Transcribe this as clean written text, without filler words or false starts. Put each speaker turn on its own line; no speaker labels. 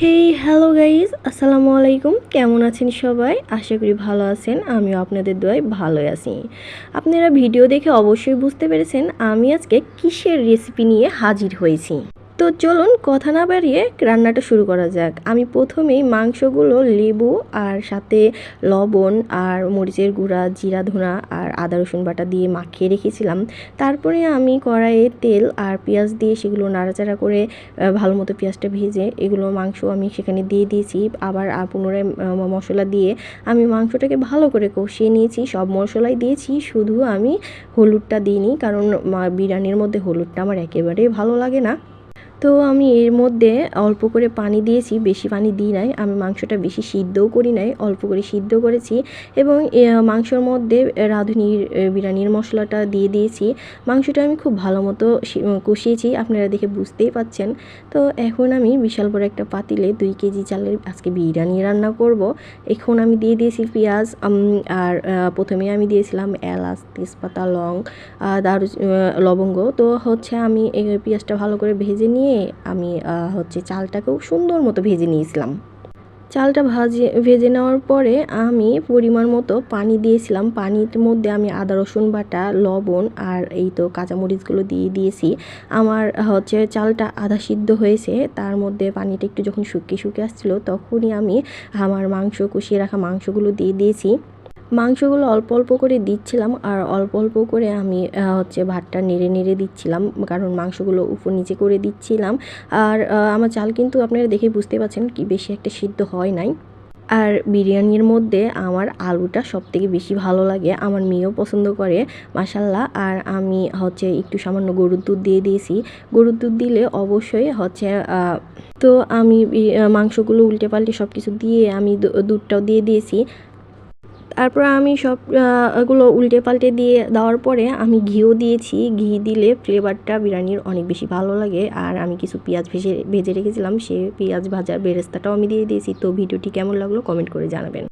Hey hello guys, আসসালামু আলাইকুম। কেমন আছেন সবাই? আশা করি ভালো আছেন। আমিও আপনাদের দোয়ায় ভালোই আছি। আপনারা ভিডিও দেখে অবশ্যই বুঝতে পেরেছেন আমি আজকে কিসের রেসিপি নিয়ে হাজির হয়েছি। তো চলুন কথা না বাড়িয়ে রান্নাটা শুরু করা যাক। আমি প্রথমেই মাংসগুলো লেবু আর সাথে লবণ আর মরিচের গুঁড়া, জিরা ধনা আর আদা রসুন বাটা দিয়ে মাখিয়ে রেখেছিলাম। তারপরে আমি কড়াইয়ে তেল আর পেঁয়াজ দিয়ে সেগুলো নাড়াচাড়া করে ভালো মতো পেঁয়াজটা ভেজে এগুলো মাংস আমি সেখানে দিয়ে দিয়েছি। আবার পুনরায় মশলা দিয়ে আমি মাংসটাকে ভালো করে কষিয়ে নিয়েছি। সব মশলাই দিয়েছি, শুধু আমি হলুদটা দিইনি, কারণ বিরিয়ানির মধ্যে হলুদটা আমার একেবারেই ভালো লাগে না। তো আমি এর মধ্যে অল্প করে পানি দিয়েছি, বেশি পানি দিই নাই। আমি মাংসটা বেশি সিদ্ধও করি নাই, অল্প করে সিদ্ধ করেছি এবং মাংসর মধ্যে রাঁধুনির বিরিয়ানির মশলাটা দিয়ে দিয়েছি। মাংসটা আমি খুব ভালো মতো কষিয়েছি, আপনারা দেখে বুঝতেই পাচ্ছেন। তো এখন আমি বিশাল বড় একটা পাতিলে 2 কেজি চালের আজকে বিরিয়ানি রান্না করব। এখন আমি দিয়ে দিয়েছি পেঁয়াজ আর প্রথমে আমি দিয়েছিলাম এলাচ, তেজপাতা, লং, লবঙ্গ। তো আমি এই পেঁয়াজটা ভালো করে ভেজে নিয়ে আমি চালটাকেও সুন্দর মতো ভেজে নিয়েছিলাম। চালটা ভেজে নেওয়ার পরে আমি পরিমাণ মতো পানি দিয়েছিলাম। পানির মধ্যে আমি আদা রসুন বাটা, লবণ আর এই তো কাঁচামরিচগুলো দিয়ে দিয়েছি। আমার চালটা আধা সিদ্ধ হয়েছে, তার মধ্যে পানিটা একটু যখন শুকিয়ে আসছিলো তখনই আমি আমার কষিয়ে রাখা মাংসগুলো দিয়ে দিয়েছি। মাংসগুলো অল্প অল্প করে দিচ্ছিলাম আর অল্প অল্প করে আমি ভাতটা নেড়ে নেড়ে দিচ্ছিলাম, কারণ মাংসগুলো উপর নিচে করে দিচ্ছিলাম। আর আমার চাল কিন্তু আপনারা দেখে বুঝতে পারছেন কি বেশি একটা সিদ্ধ হয় নাই। আর বিরিয়ানির মধ্যে আমার আলুটা সবথেকে বেশি ভালো লাগে, আমার মেয়েও পছন্দ করে মাশাল্লাহ। আর আমি একটু সামান্য গরুর দুধ দিয়ে দিয়েছি। গরুর দুধ দিলে অবশ্যই তো আমি মাংসগুলো উল্টে পাল্টে সব কিছু দিয়ে আমি দুধটাও দিয়ে দিয়েছি। তারপর আমি সব এগুলো উল্টে পাল্টে দিয়ে দেওয়ার পরে আমি ঘিও দিয়েছি। ঘি দিলে ফ্লেভারটা বিরিয়ানির অনেক বেশি ভালো লাগে। আর আমি কিছু পেঁয়াজ ভেজে রেখেছিলাম, সেই পেঁয়াজ ভাজার বেরেস্তাটাও আমি দিয়ে দিয়েছি। তো ভিডিওটি কেমন লাগলো কমেন্ট করে জানাবেন।